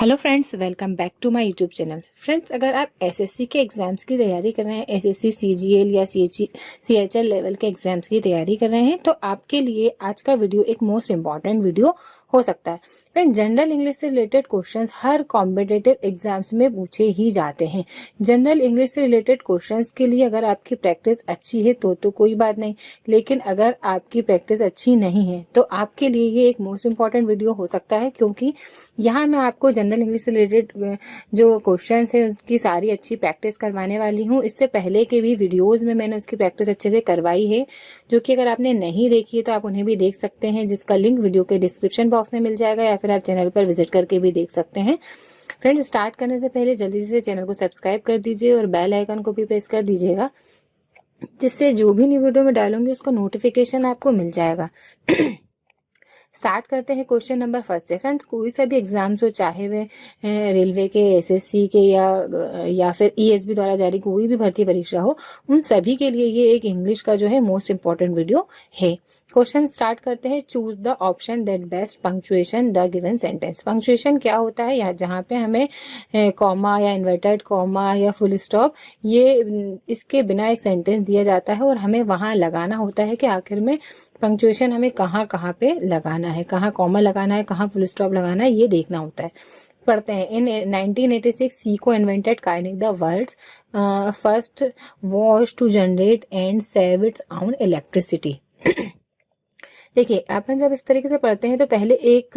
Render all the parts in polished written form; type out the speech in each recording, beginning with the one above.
Hello friends, welcome back to my YouTube channel. Friends, अगर आप SSC के exams की तैयारी कर रहे हैं, एसएससी सीजीएल या सीएचएल लेवल के एग्जाम्स की तैयारी कर रहे हैं, तो आपके लिए आज का वीडियो एक मोस्ट इम्पॉर्टेंट वीडियो हो सकता है। फ्रेंड, जनरल इंग्लिश से रिलेटेड क्वेश्चंस हर कॉम्पिटिटिव एग्जाम्स में पूछे ही जाते हैं। जनरल इंग्लिश से रिलेटेड क्वेश्चंस के लिए अगर आपकी प्रैक्टिस अच्छी है तो कोई बात नहीं, लेकिन अगर आपकी प्रैक्टिस अच्छी नहीं है तो आपके लिए ये एक मोस्ट इम्पॉर्टेंट वीडियो हो सकता है, क्योंकि यहाँ मैं आपको जनरल इंग्लिश से रिलेटेड जो क्वेश्चंस है उसकी सारी अच्छी प्रैक्टिस करवाने वाली हूँ। इससे पहले के भी वीडियोस में मैंने उसकी प्रैक्टिस अच्छे से करवाई है, जो कि अगर आपने नहीं देखी है तो आप उन्हें भी देख सकते हैं, जिसका लिंक वीडियो के डिस्क्रिप्शन बॉक्स में मिल जाएगा, या फिर आप चैनल पर विजिट करके भी देख सकते हैं। फ्रेंड्स, स्टार्ट करने से पहले जल्दी से चैनल को सब्सक्राइब कर दीजिए और बेल आइकन को भी प्रेस कर दीजिएगा, जिससे जो भी न्यू वीडियो में डालूंगी उसका नोटिफिकेशन आपको मिल जाएगा। स्टार्ट करते हैं क्वेश्चन नंबर फर्स्ट से। फ्रेंड्स, कोई सा भी एग्जाम्स हो, चाहे वे रेलवे के, एसएससी के या फिर ईएसबी द्वारा जारी कोई भी भर्ती परीक्षा हो, उन सभी के लिए ये एक इंग्लिश का जो है मोस्ट इंपॉर्टेंट वीडियो है। क्वेश्चन स्टार्ट करते हैं। Choose the option that best punctuation the given sentence. Punctuation क्या होता है? यहाँ जहाँ पे हमें कॉमा या इन्वर्टेड कॉमा या फुल स्टॉप, ये इसके बिना एक सेंटेंस दिया जाता है और हमें वहां लगाना होता है कि आखिर में पंक्चुएशन हमें कहाँ कहाँ पे लगाना है, कहाँ कॉमा लगाना है, कहाँ फुल स्टॉप लगाना है, ये देखना होता है। पढ़ते हैं। इन 1986 Seiko invented Kinetic the world's first watch to generate and save its own electricity. देखिए, अपन जब इस तरीके से पढ़ते हैं तो पहले एक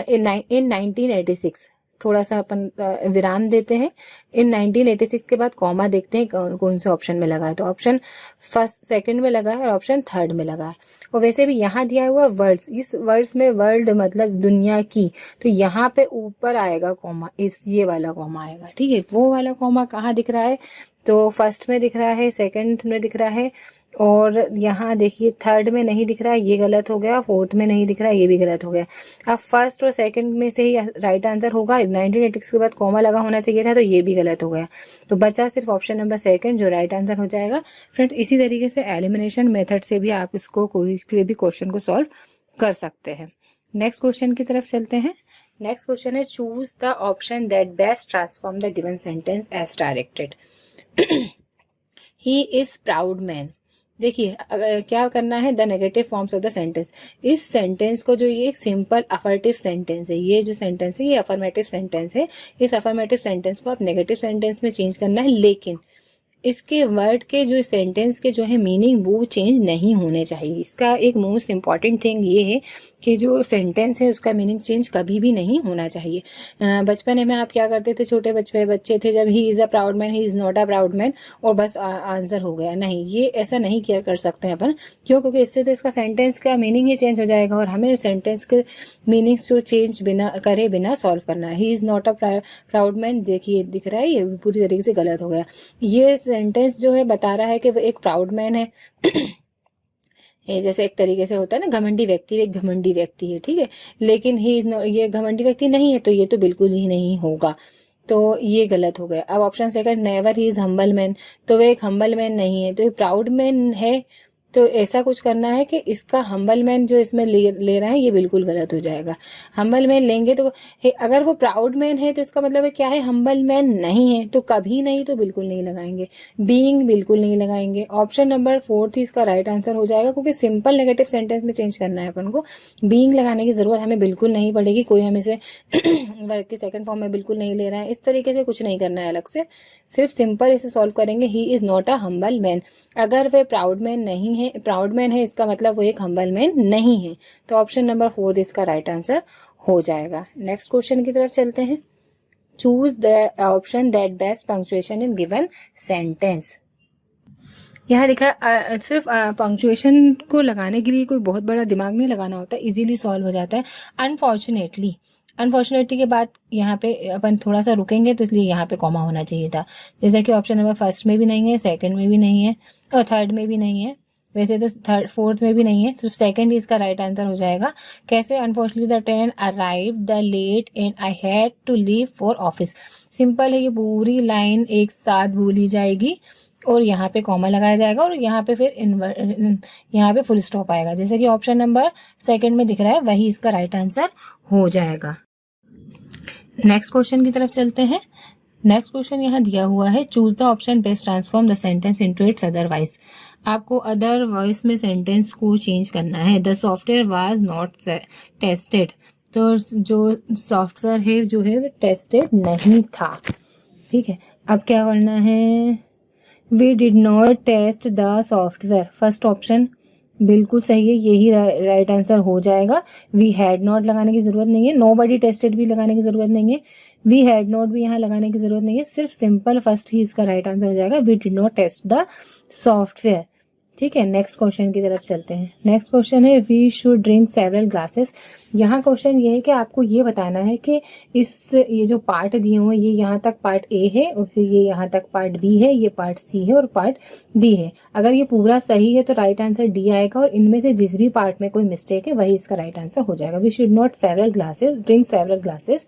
इन 1986 थोड़ा सा अपन विराम देते हैं। इन 1986 के बाद कॉमा देखते हैं कौन से ऑप्शन में लगा है। तो ऑप्शन फर्स्ट सेकंड में लगा है और ऑप्शन थर्ड में लगा है। और वैसे भी यहाँ दिया हुआ वर्ड्स, इस वर्ड्स में वर्ल्ड मतलब दुनिया की, तो यहाँ पे ऊपर आएगा कॉमा, ये वाला कॉमा आएगा। ठीक है, वो वाला कॉमा कहाँ दिख रहा है? तो फर्स्ट में दिख रहा है, सेकंड में दिख रहा है, और यहाँ देखिए थर्ड में नहीं दिख रहा है, ये गलत हो गया। फोर्थ में नहीं दिख रहा है, ये भी गलत हो गया। अब फर्स्ट और सेकंड में से ही राइट आंसर होगा। 1986 के बाद कॉमा लगा होना चाहिए था, तो ये भी गलत हो गया। तो बचा सिर्फ ऑप्शन नंबर सेकंड, जो राइट आंसर हो जाएगा। फ्रेंड्स, इसी तरीके से एलिमिनेशन मेथड से भी आप इसको कोई भी क्वेश्चन को सॉल्व कर सकते हैं। नेक्स्ट क्वेश्चन की तरफ चलते हैं। नेक्स्ट क्वेश्चन है, choose the option that best transform the given sentence as directed. He is proud man. देखिए, अगर क्या करना है, the negative forms of the sentence. इस सेंटेंस को, जो ये एक सिंपल अफर्मेटिव सेंटेंस है, ये जो सेंटेंस है ये अफर्मेटिव सेंटेंस है, इस अफर्मेटिव सेंटेंस को आप नेगेटिव सेंटेंस में चेंज करना है, लेकिन इसके वर्ड के जो सेंटेंस के जो है मीनिंग वो चेंज नहीं होने चाहिए। इसका एक मोस्ट इम्पॉर्टेंट थिंग ये है कि जो सेंटेंस है उसका मीनिंग चेंज कभी भी नहीं होना चाहिए। बचपन में आप क्या करते थे, छोटे बच्चे थे जब, he is a proud man, he is not a proud man, और बस आंसर हो गया। नहीं, ये ऐसा नहीं किया कर सकते हैं अपन। क्यों? क्योंकि इससे तो इसका सेंटेंस का मीनिंग ही चेंज हो जाएगा, और हमें सेंटेंस के मीनिंग्स जो चेंज करे बिना सॉल्व करना है। He is not a proud man, देखिए दिख रहा है, ये पूरी तरीके से गलत हो गया। ये सेंटेंस जो है बता रहा है कि वो एक प्राउड मैन है। ये जैसे एक तरीके से होता है ना, घमंडी व्यक्ति, एक घमंडी व्यक्ति है, ठीक है, लेकिन ये घमंडी व्यक्ति नहीं है, तो ये तो बिल्कुल ही नहीं होगा, तो ये गलत हो गया। अब option second, never he is humble man, तो वो एक हम्बल मैन नहीं है, तो ये प्राउड मैन है। तो ऐसा कुछ करना है कि इसका हम्बल मैन जो इसमें ले रहा है ये बिल्कुल गलत हो जाएगा। हम्बल मैन लेंगे तो अगर वो प्राउड मैन है तो इसका मतलब है क्या है, हम्बल मैन नहीं है, तो कभी नहीं, तो बिल्कुल नहीं लगाएंगे। बीइंग बिल्कुल नहीं लगाएंगे। ऑप्शन नंबर फोर्थ ही इसका राइट आंसर हो जाएगा, क्योंकि सिंपल नेगेटिव सेंटेंस में चेंज करना है अपन को। बीइंग लगाने की जरूरत हमें बिल्कुल नहीं पड़ेगी, कोई हमें से वर्ग के सेकंड फॉर्म में बिल्कुल नहीं ले रहा है, इस तरीके से कुछ नहीं करना है अलग से, सिर्फ सिंपल इसे सॉल्व करेंगे। He is not a humble man, अगर वे प्राउड मैन नहीं है, प्राउड मैन है, इसका मतलब वो एक हम्बल मैन नहीं है, तो ऑप्शन नंबर फोर्थ इसका राइट आंसर हो जाएगा। नेक्स्ट क्वेश्चन की तरफ चलते हैं। Choose the option that best punctuation in given sentence. यहाँ लिखा सिर्फ पंक्चुएशन को लगाने के लिए कोई बहुत बड़ा दिमाग नहीं लगाना होता, इजीली सॉल्व हो जाता है। अनफॉर्चुनेटली के बाद यहाँ पे अपन थोड़ा सा रुकेंगे, तो इसलिए यहाँ पे कॉमा होना चाहिए था। जैसे कि ऑप्शन नंबर फर्स्ट में भी नहीं है, सेकंड में भी नहीं है, और थर्ड में भी नहीं है। वैसे तो थर्ड फोर्थ में भी नहीं है, सिर्फ सेकंड ही इसका राइट आंसर हो जाएगा। कैसे? Unfortunately the train arrive the late and I had to leave for office. Simple है, ये पूरी लाइन एक साथ बोली जाएगी और यहाँ पे कॉमा लगाया जाएगा, और यहाँ पे फिर यहाँ पे फुल स्टॉप आएगा, जैसे कि ऑप्शन नंबर सेकंड में दिख रहा है, वही इसका राइट आंसर हो जाएगा। नेक्स्ट क्वेश्चन की तरफ चलते हैं। नेक्स्ट क्वेश्चन यहाँ दिया हुआ है, choose the option best transform the sentence into its otherwise. आपको अदरवाइज में सेंटेंस को चेंज करना है। The software was not tested, तो जो सॉफ्टवेयर है जो है टेस्टेड नहीं था। ठीक है, अब क्या करना है, we did not test the software. First option बिल्कुल सही है, यही राइट आंसर हो जाएगा। वी हैड नॉट लगाने की जरूरत नहीं है, नो बडी टेस्टेड भी लगाने की जरूरत नहीं है, वी हैड नॉट भी यहाँ लगाने की जरूरत नहीं है, सिर्फ सिंपल फर्स्ट ही इसका राइट आंसर हो जाएगा, we did not test the software. ठीक है, नेक्स्ट क्वेश्चन की तरफ चलते हैं। नेक्स्ट क्वेश्चन है, we should drink several glasses. यहाँ क्वेश्चन ये है कि आपको ये बताना है कि ये जो पार्ट दिए हुए हैं, ये यहाँ तक पार्ट ए है और फिर ये यहाँ तक पार्ट बी है, ये पार्ट सी है और पार्ट डी है। अगर ये पूरा सही है तो राइट आंसर डी आएगा, और इनमें से जिस भी पार्ट में कोई मिस्टेक है वही इसका राइट आंसर हो जाएगा। We should not drink several glasses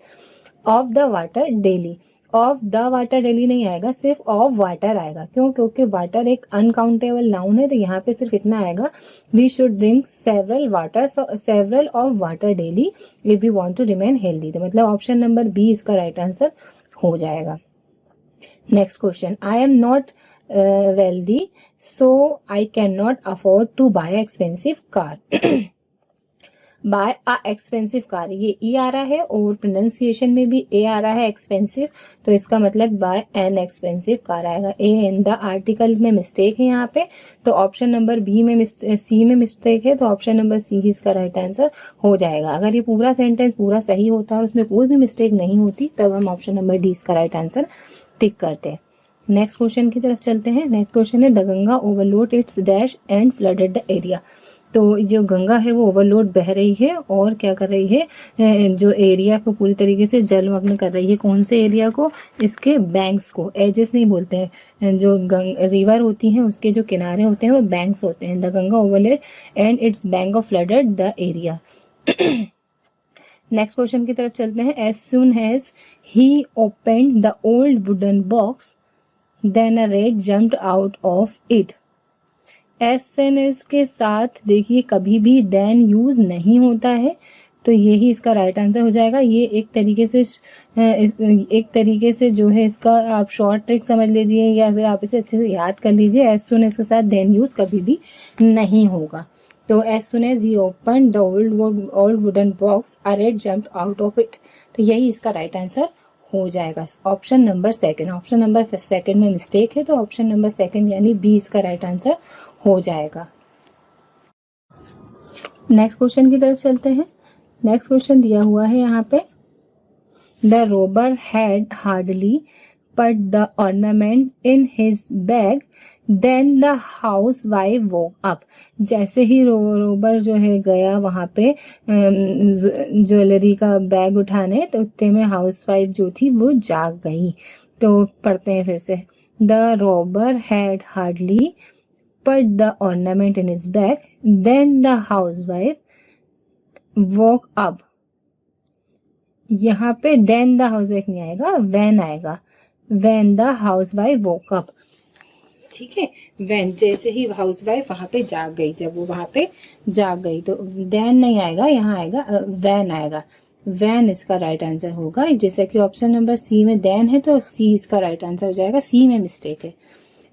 of the water daily. Of the water daily नहीं आएगा, सिर्फ ऑफ वाटर आएगा। क्यों? क्योंकि वाटर एक अनकाउंटेबल नाउन है, तो यहाँ पे सिर्फ इतना आएगा, we should drink several of water daily if we want to remain healthy. तो मतलब ऑप्शन नंबर बी इसका राइट आंसर हो जाएगा। Next question, I am not wealthy so I can not afford to buy expensive car. Buy a expensive car, ये ई आ रहा है और प्रोनाउंसिएशन में भी ए आ रहा है एक्सपेंसिव, तो इसका मतलब बाय एन एक्सपेंसिव कार आएगा। ए इन द आर्टिकल में मिस्टेक है यहाँ पे, तो ऑप्शन नंबर बी में सी में मिस्टेक है, तो ऑप्शन नंबर सी ही इसका राइट आंसर हो जाएगा। अगर ये पूरा सेंटेंस पूरा सही होता और उसमें कोई भी मिस्टेक नहीं होती तब हम ऑप्शन नंबर डी इसका राइट आंसर टिक करते हैं। नेक्स्ट क्वेश्चन की तरफ चलते हैं। नेक्स्ट क्वेश्चन है, the Ganga overload it's dash and flooded the area. तो जो गंगा है वो ओवरलोड बह रही है और क्या कर रही है, जो एरिया को पूरी तरीके से जलमग्न कर रही है। कौन से एरिया को? इसके बैंक्स को। एजेस नहीं बोलते हैं, जो रिवर होती हैं उसके जो किनारे होते हैं वो बैंक्स होते हैं। The Ganga overlaid and its bank of flooded the area. Next question की तरफ चलते हैं। As soon has he opened the old wooden box then a red jumped out of it. S के साथ देखिए कभी भी देन यूज नहीं होता है, तो यही इसका राइट आंसर हो जाएगा। ये एक तरीके से जो है इसका आप शॉर्ट ट्रिक समझ लीजिए या फिर आप इसे अच्छे से याद कर लीजिए। एज सुन के साथ देन यूज कभी भी नहीं होगा। तो as soon as he open the old wooden box a red jumped out of it, तो यही इसका राइट आंसर हो जाएगा। Option number second. Option number second में मिस्टेक है, तो ऑप्शन नंबर सेकंड यानी बी इसका राइट आंसर हो जाएगा। नेक्स्ट क्वेश्चन की तरफ चलते हैं। नेक्स्ट क्वेश्चन दिया हुआ है यहाँ पे, the robber had hardly put the ornament in his bag then the housewife woke up. जैसे ही रोबर जो है गया वहाँ पे ज्वेलरी का बैग उठाने, तो उतने में हाउस वाइफ जो थी वो जाग गई। तो पढ़ते हैं फिर से, the robber had hardly put the ornament in his bag, then the housewife woke up। यहाँ पे then the housewife नहीं आएगा, when आएगा, when the housewife woke up। ठीक है, when जैसे ही हाउसवाइफ वहां पे जाग गई, जब वो वहां पे जाग गई, तो then नहीं आएगा, यहाँ आएगा when आएगा। when इसका राइट आंसर होगा। जैसे कि ऑप्शन नंबर सी में then है तो सी इसका राइट आंसर हो जाएगा, सी में मिस्टेक है।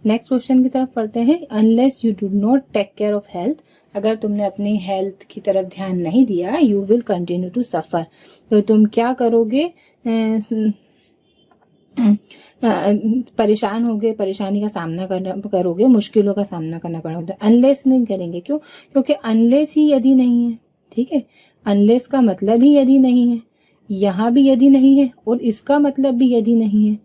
नेक्स्ट क्वेश्चन की तरफ पढ़ते हैं। Unless you do not take care of health, अगर तुमने अपनी हेल्थ की तरफ ध्यान नहीं दिया, you will continue to suffer, तो तुम क्या करोगे, परेशान होगे, परेशानी का सामना करोगे, मुश्किलों का सामना करना पड़ेगा। अनलेस नहीं करेंगे, क्यों? क्योंकि अनलेस ही यदि नहीं है। ठीक है, अनलेस का मतलब ही यदि नहीं है, यहाँ भी यदि नहीं है और इसका मतलब भी यदि नहीं है,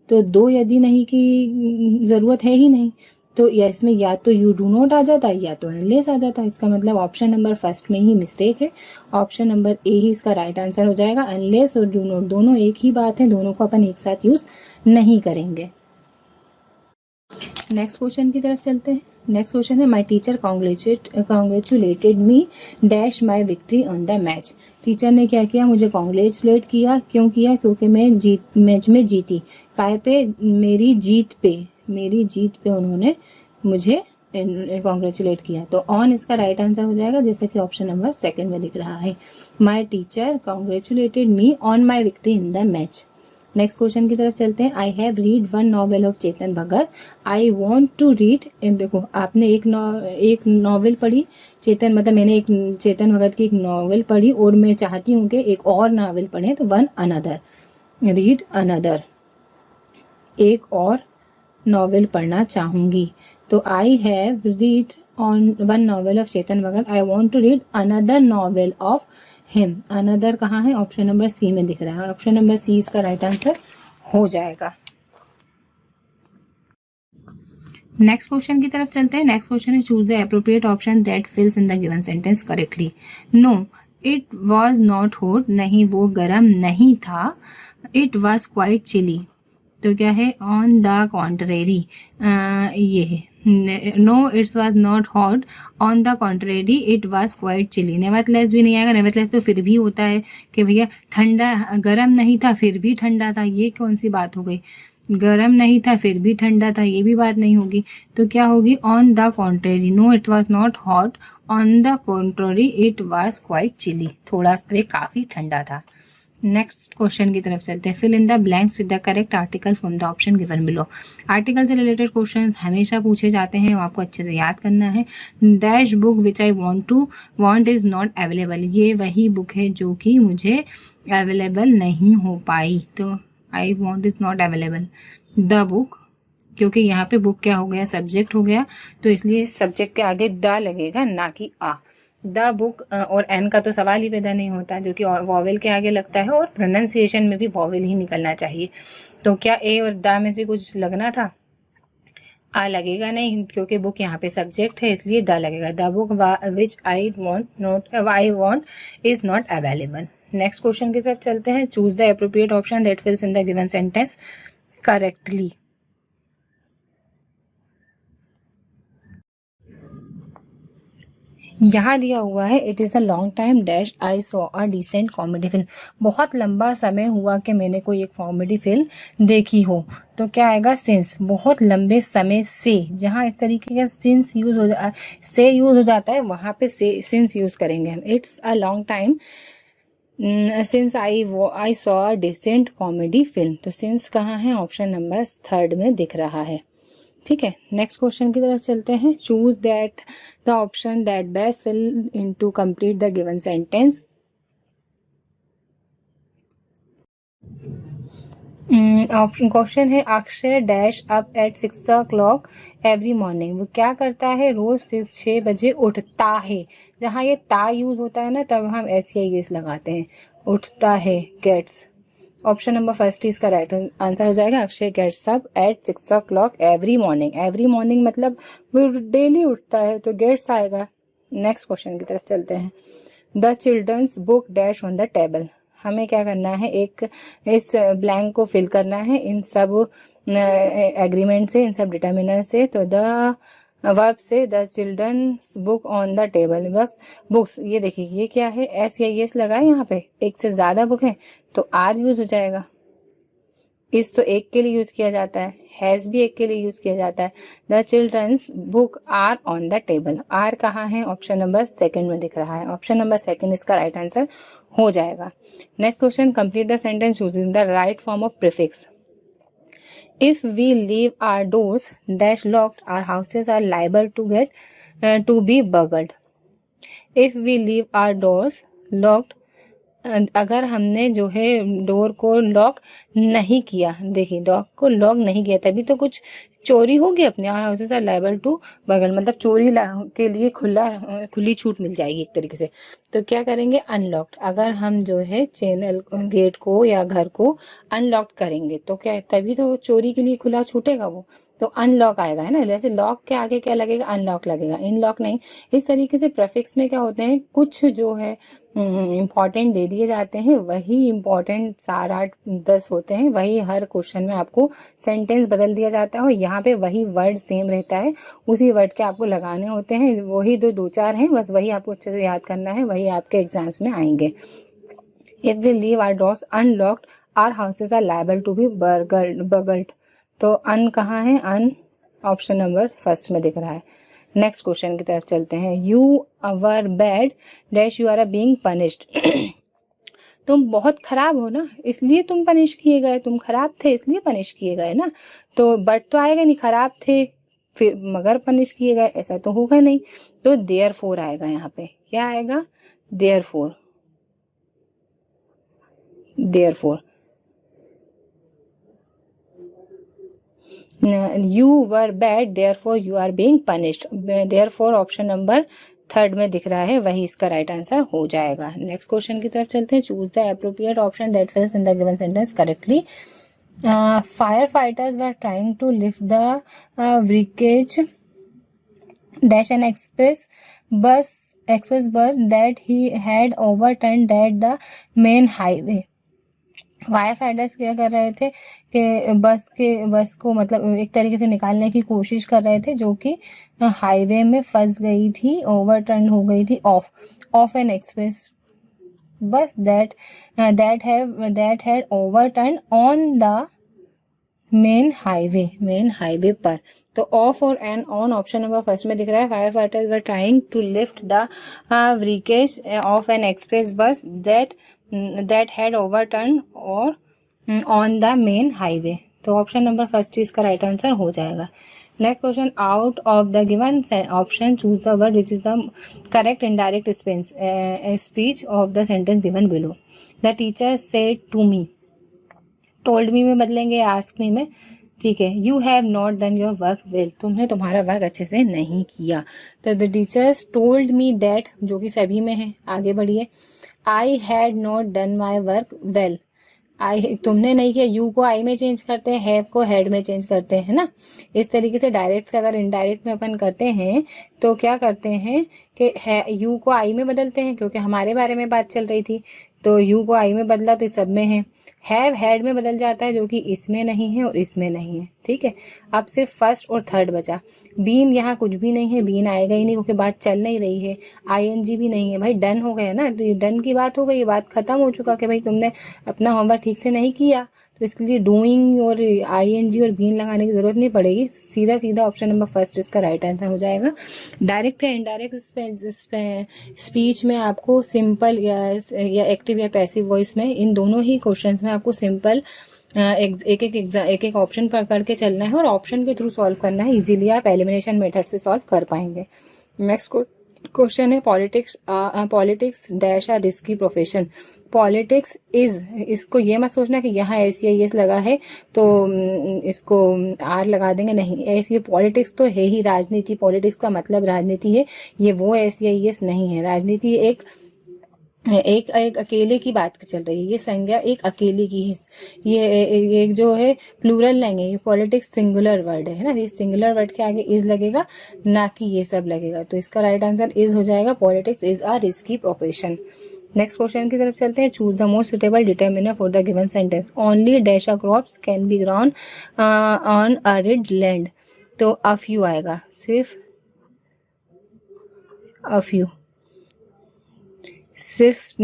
तो दो यदि नहीं की जरूरत है ही नहीं। तो इसमें या तो यू डू नॉट आ जाता है या तो अनलेस आ जाता है। इसका मतलब ऑप्शन नंबर फर्स्ट में ही मिस्टेक है। ऑप्शन नंबर ए ही इसका राइट आंसर हो जाएगा। अनलेस और डू नॉट दोनों एक ही बात है, दोनों को अपन एक साथ यूज नहीं करेंगे। नेक्स्ट क्वेश्चन की तरफ चलते हैं। नेक्स्ट क्वेश्चन है, my teacher congratulated me dash my victory on the match. Teacher ने क्या किया, मुझे कॉन्ग्रेचुलेट किया। क्यों किया? क्योंकि मैं मैच में जीती। काय पे? मेरी जीत पे उन्होंने मुझे कॉन्ग्रेचुलेट किया, तो ऑन इसका राइट आंसर हो जाएगा, जैसे कि ऑप्शन नंबर सेकंड में दिख रहा है। My teacher congratulated me on my victory in the match. Next question की तरफ चलते हैं। I have read one novel of Chetan Bhagat, I want to read. देखो आपने एक नॉवेल पढ़ी, चेतन मतलब मैंने एक चेतन भगत की एक नॉवेल पढ़ी और मैं चाहती हूँ कि एक और नॉवेल पढ़ें, तो वन अनदर, रीड अनदर, एक और नॉवेल पढ़ना चाहूँगी। तो I have read on one novel of Chetan Bhagat, I want to read another novel of him. Another कहाँ है? ऑप्शन नंबर सी में दिख रहा है। ऑप्शन नंबर सी इसका राइट आंसर हो जाएगा। नेक्स्ट क्वेश्चन की तरफ चलते हैं। नेक्स्ट क्वेश्चन है choose the appropriate option that fills in the given sentence correctly. No it was not hot, नहीं वो गर्म नहीं था। इट वॉज क्वाइट चिली, तो क्या है? ऑन द कॉन्ट्रेरी, ये है। No it's was not hot, on the contrary it was quite chilly. Nevertheless भी नहीं आएगा, नेवरथलेस तो फिर भी होता है कि भैया ठंडा, गर्म नहीं था फिर भी ठंडा था, ये कौन सी बात हो गई? गर्म नहीं था फिर भी ठंडा था, ये भी बात नहीं होगी। तो क्या होगी? On the contrary, no it was not hot, on the contrary it was quite chilly, थोड़ा सा काफी ठंडा था। नेक्स्ट क्वेश्चन की तरफ चलते हैं। Fill in the blanks with the correct article from the option given below. Article से रिलेटेड क्वेश्चंस हमेशा पूछे जाते हैं, वो आपको अच्छे से याद करना है। Dash book which I want is not available, ये वही बुक है जो कि मुझे अवेलेबल नहीं हो पाई, तो I want is not available. The book, क्योंकि यहाँ पे बुक क्या हो गया? सब्जेक्ट हो गया, तो इसलिए सब्जेक्ट के आगे द लगेगा, ना कि आ। द बुक और एन का तो सवाल ही पैदा नहीं होता, जो कि वॉवेल के आगे लगता है, और प्रोनाउंसिएशन में भी वॉवेल ही निकलना चाहिए। तो क्या ए और द में से कुछ लगना था? आ लगेगा नहीं, क्योंकि बुक यहाँ पे सब्जेक्ट है, इसलिए द लगेगा। The book which I want is not available. Next question की तरफ चलते हैं। Choose the appropriate option that fills in the given sentence correctly. यहाँ दिया हुआ है it is a long time dash I saw a decent comedy film, बहुत लंबा समय हुआ कि मैंने कोई एक कॉमेडी फिल्म देखी हो। तो क्या आएगा? सिंस, बहुत लंबे समय से। जहाँ इस तरीके का सिंस यूज हो जाता है, वहाँ पे से सिंस यूज करेंगे हम। It's a long time since I saw a decent comedy film, तो सिंस कहाँ है? ऑप्शन नंबर थर्ड में दिख रहा है। ठीक है, नेक्स्ट क्वेश्चन की तरफ चलते हैं। Choose that the option that best fill in to complete the given sentence. Option question है Akshay dash up at 6 o'clock every morning, वो क्या करता है? रोज 6 बजे उठता है। जहाँ ये ता यूज होता है ना, तब हम एस लगाते हैं। उठता है, गेट्स। ऑप्शन नंबर फर्स्ट इसका राइट आंसर हो जाएगा। Akshay gets up at 6 o'clock every morning. Every morning मतलब वो डेली उठता है, तो गेट्स आएगा। नेक्स्ट क्वेश्चन की तरफ चलते हैं। The children's book dash on the table, हमें क्या करना है? एक इस ब्लैंक को फिल करना है इन सब एग्रीमेंट से, इन सब डिटर्मिनर से। तो द वर्ब से the children's book on the table, बस बुक्स, ये देखिए ये क्या है? एस या एस लगाए यहाँ पे, एक से ज्यादा बुक है तो आर यूज हो जाएगा। इस तो एक के लिए यूज किया जाता है, हैज भी एक के लिए यूज किया जाता है। The children's book are on the table, are कहाँ है? ऑप्शन नंबर सेकंड में दिख रहा है। ऑप्शन नंबर सेकंड इसका राइट आंसर हो जाएगा। Next question, complete the sentence using the right form of prefix. If we leave our doors dash locked, our houses are liable to be burgled. If we leave our doors locked, अगर हमने जो है door को lock नहीं किया, देखिए dog को lock नहीं किया, तभी तो कुछ चोरी होगी अपने। Our houses are liable to burgle, मतलब चोरी के लिए खुली छूट मिल जाएगी एक तरीके से। तो क्या करेंगे? अनलॉक्ड। अगर हम जो है चैनल गेट को या घर को अनलॉक करेंगे तो क्या है? तभी तो चोरी के लिए खुला छूटेगा वो, तो अनलॉक आएगा, है ना। जैसे लॉक के आगे क्या लगेगा? अनलॉक लगेगा, इनलॉक नहीं। इस तरीके से प्रेफिक्स में क्या होते हैं, कुछ जो है इम्पॉर्टेंट दे दिए जाते हैं, वही इम्पॉर्टेंट 4, 8, 10 होते हैं, वही हर क्वेश्चन में आपको सेंटेंस बदल दिया जाता है और यहाँ पे वही वर्ड सेम रहता है, उसी वर्ड के आपको लगाने होते हैं। वही 2-4 हैं, बस वही आपको अच्छे से याद करना है, वही आपके एग्जाम्स में आएंगे। If we leave our doors unlocked our houses are liable to be burgled. तो अन कहाँ है? अन ऑप्शन नंबर फर्स्ट में दिख रहा है। नेक्स्ट क्वेश्चन की तरफ चलते हैं। You were bad dash you are being punished. तुम बहुत खराब हो ना, इसलिए तुम पनिश किए गए, तुम खराब थे इसलिए पनिश किए गए ना। तो बट तो आएगा नहीं, खराब थे फिर मगर पनिश किए गए, ऐसा तो होगा नहीं। तो देयरफॉर आएगा, यहाँ पे क्या आएगा, therefore. Therefore you were bad therefore you are being punished. Therefore option number 3 में दिख रहा है, वही इसका राइट आंसर हो जाएगा। नेक्स्ट क्वेश्चन की तरफ चलते हैं। Choose the appropriate option that fills in the given sentence correctly. Fire fighters were trying to lift the wreckage dash an express bus that he had overturned at the main highway। Fire fighters क्या कर रहे थे कि बस को मतलब एक तरीके से निकालने की कोशिश कर रहे थे, जो कि हाईवे में फंस गई थी, ओवरटर्न हो गई थी of an express bus that had overturn on the main highway पर। तो ऑफ और an on option number first में दिख रहा है। Fire fighters were trying to lift the wreckage of an express bus that had overturned और on the main highway। तो option number first इसका राइट आंसर हो जाएगा। Next question, out of the given option choose the word which is the correct indirect speech of the sentence given below. The teacher said to me, told me में बदलेंगे ask me में, ठीक है। You have not done your work well, तुमने तुम्हारा work अच्छे से नहीं किया। तो the teachers told me that, जो कि सभी में है, आगे बढ़िए। I had not done my work well, I तुमने नहीं किया, यू को आई में चेंज करते हैं, हैव को हैड में चेंज करते हैं ना। इस तरीके से डायरेक्ट से अगर इनडायरेक्ट में अपन करते हैं तो क्या करते हैं कि यू को आई में बदलते हैं, क्योंकि हमारे बारे में बात चल रही थी, तो यू को आई में बदला तो सब में है। हैव हैड में बदल जाता है, जो कि इसमें नहीं है और इसमें नहीं है, ठीक है। अब सिर्फ फर्स्ट और थर्ड बचा। बीन यहाँ कुछ भी नहीं है, बीन आएगा ही नहीं क्योंकि बात चल नहीं रही है। आईएनजी भी नहीं है, भाई डन हो गया ना, तो ये डन की बात हो गई, बात खत्म हो चुका कि भाई तुमने अपना होमवर्क ठीक से नहीं किया, तो इसके लिए डूइंग और आईएनजी और बीन लगाने की जरूरत नहीं पड़ेगी। सीधा सीधा ऑप्शन नंबर फर्स्ट इसका राइट आंसर हो जाएगा। डायरेक्ट या इनडायरेक्ट स्पीच में आपको सिंपल या एक्टिव या पैसिव वॉइस में, इन दोनों ही क्वेश्चंस में आपको सिंपल एक एक ऑप्शन पकड़ के चलना है और ऑप्शन के थ्रू सॉल्व करना है। इजीली आप एलिमिनेशन मेथड से सॉल्व कर पाएंगे। नेक्स्ट क्वेश्चन है, politics dash a risky profession. Politics is, इसको ये मत सोचना कि यहाँ SEIS लगा है तो इसको R लगा देंगे, नहीं, ऐसे पॉलिटिक्स तो है ही राजनीति। पॉलिटिक्स का मतलब राजनीति है, ये वो SEIS नहीं है। राजनीति एक अकेले की बात चल रही है, ये संज्ञा एक अकेले की है। ये एक जो है प्लूरल नहीं है, ये पॉलिटिक्स सिंगुलर वर्ड है ना, ये सिंगुलर वर्ड के आगे इज लगेगा, ना कि ये सब लगेगा। तो इसका राइट आंसर इज हो जाएगा। Politics is a risky profession. Next question की तरफ चलते हैं। Choose the most suitable determiner for the given sentence. Only dash a crops can B ground on arid land. तो अ फ्यू आएगा, सिर्फ a few, सिर्फ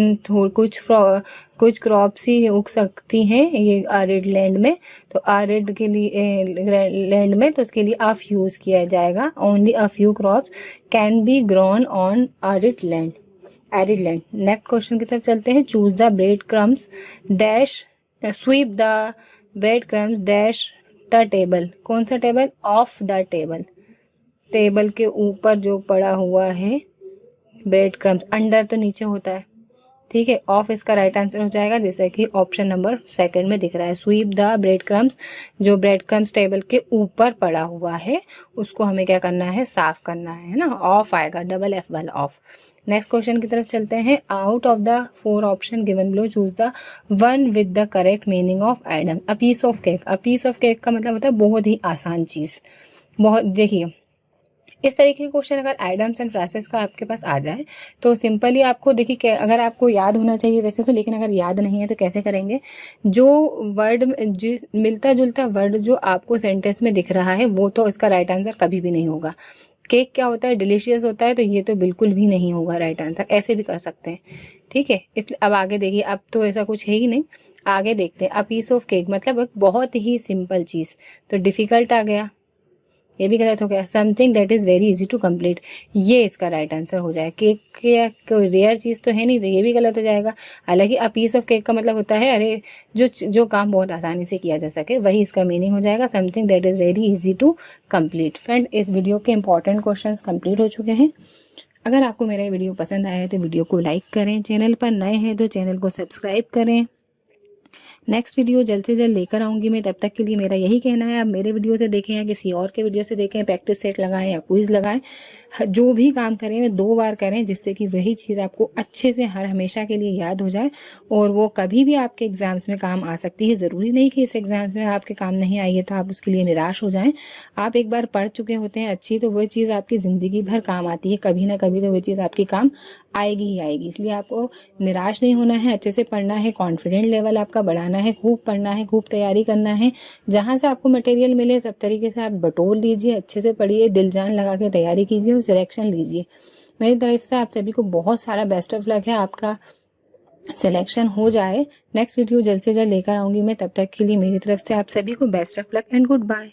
कुछ क्रॉप्स ही उग सकती हैं ये आरिड लैंड में। तो आरिड के लिए लैंड में, तो उसके लिए अफ यूज किया जाएगा। Only a few crops can be grown on arid land. Next question की तरफ चलते हैं। Choose the bread crumbs dash sweep the bread crumbs dash the table. कौन सा टेबल? ऑफ द टेबल, टेबल के ऊपर जो पड़ा हुआ है ब्रेड क्रम्स, अंडर तो नीचे होता है, ठीक है। ऑफ इसका राइट आंसर हो जाएगा, जैसे कि ऑप्शन नंबर 2 में दिख रहा है। स्वीप द ब्रेड क्रम्स, जो ब्रेड क्रम्स टेबल के ऊपर पड़ा हुआ है उसको हमें क्या करना है, साफ करना है ना। ऑफ आएगा, डबल F वाला ऑफ। नेक्स्ट क्वेश्चन की तरफ चलते हैं। Out of the 4 option given below choose the one with the correct meaning of item. A piece of cake, a piece of cake का मतलब होता है बहुत ही आसान चीज। बहुत, देखिए इस तरीके के क्वेश्चन अगर आइटम्स एंड फ्रेसेस का आपके पास आ जाए तो सिंपली आपको, देखिए अगर आपको याद होना चाहिए वैसे तो, लेकिन अगर याद नहीं है तो कैसे करेंगे। जो वर्ड जिस मिलता जुलता वर्ड जो आपको सेंटेंस में दिख रहा है वो तो इसका राइट आंसर कभी भी नहीं होगा। केक क्या होता है? डिलीशियस होता है, तो ये तो बिल्कुल भी नहीं होगा राइट आंसर। ऐसे भी कर सकते हैं, ठीक है। इसलिए अब आगे देखिए, अब तो ऐसा कुछ है ही नहीं, आगे देखते हैं। अ पीस ऑफ केक मतलब एक बहुत ही सिंपल चीज, तो डिफिकल्ट आ गया, ये भी गलत हो गया। Something that is very easy to complete, ये इसका राइट आंसर हो जाए। केक क्या कोई रेयर चीज़ तो है नहीं, ये भी गलत हो जाएगा। हालांकि अ पीस ऑफ केक का मतलब होता है अरे जो काम बहुत आसानी से किया जा सके, वही इसका मीनिंग हो जाएगा। Something that is very easy to complete. Friend, इस वीडियो के इंपॉर्टेंट क्वेश्चंस कंप्लीट हो चुके हैं। अगर आपको मेरा वीडियो पसंद आया है तो वीडियो को लाइक करें, चैनल पर नए हैं तो चैनल को सब्सक्राइब करें। नेक्स्ट वीडियो जल्द से जल्द लेकर आऊँगी मैं, तब तक के लिए मेरा यही कहना है, आप मेरे वीडियो से देखें या किसी और के वीडियो से देखें, प्रैक्टिस सेट लगाएं या क्विज लगाएं, जो भी काम करें वे 2 बार करें, जिससे कि वही चीज़ आपको अच्छे से हर हमेशा के लिए याद हो जाए और वो कभी भी आपके एग्ज़ाम्स में काम आ सकती है। ज़रूरी नहीं कि इस एग्ज़ाम्स में आपके काम नहीं आई है तो आप उसके लिए निराश हो जाएं। आप एक बार पढ़ चुके होते हैं अच्छी, तो वो चीज़ आपकी ज़िंदगी भर काम आती है, कभी ना कभी तो वो चीज़ आपकी काम आएगी ही आएगी। इसलिए आपको निराश नहीं होना है, अच्छे से पढ़ना है, कॉन्फिडेंट लेवल आपका बढ़ाना है, खूब पढ़ना है, खूब तैयारी करना है। जहाँ से आपको मटेरियल मिले सब तरीके से आप बटोर लीजिए, अच्छे से पढ़िए, दिल जान लगा के तैयारी कीजिए और सिलेक्शन लीजिए। मेरी तरफ से आप सभी को बहुत सारा बेस्ट ऑफ लक है, आपका सिलेक्शन हो जाए। नेक्स्ट वीडियो जल्द से जल्द लेकर आऊँगी मैं, तब तक के लिए मेरी तरफ से आप सभी को best of luck and good bye.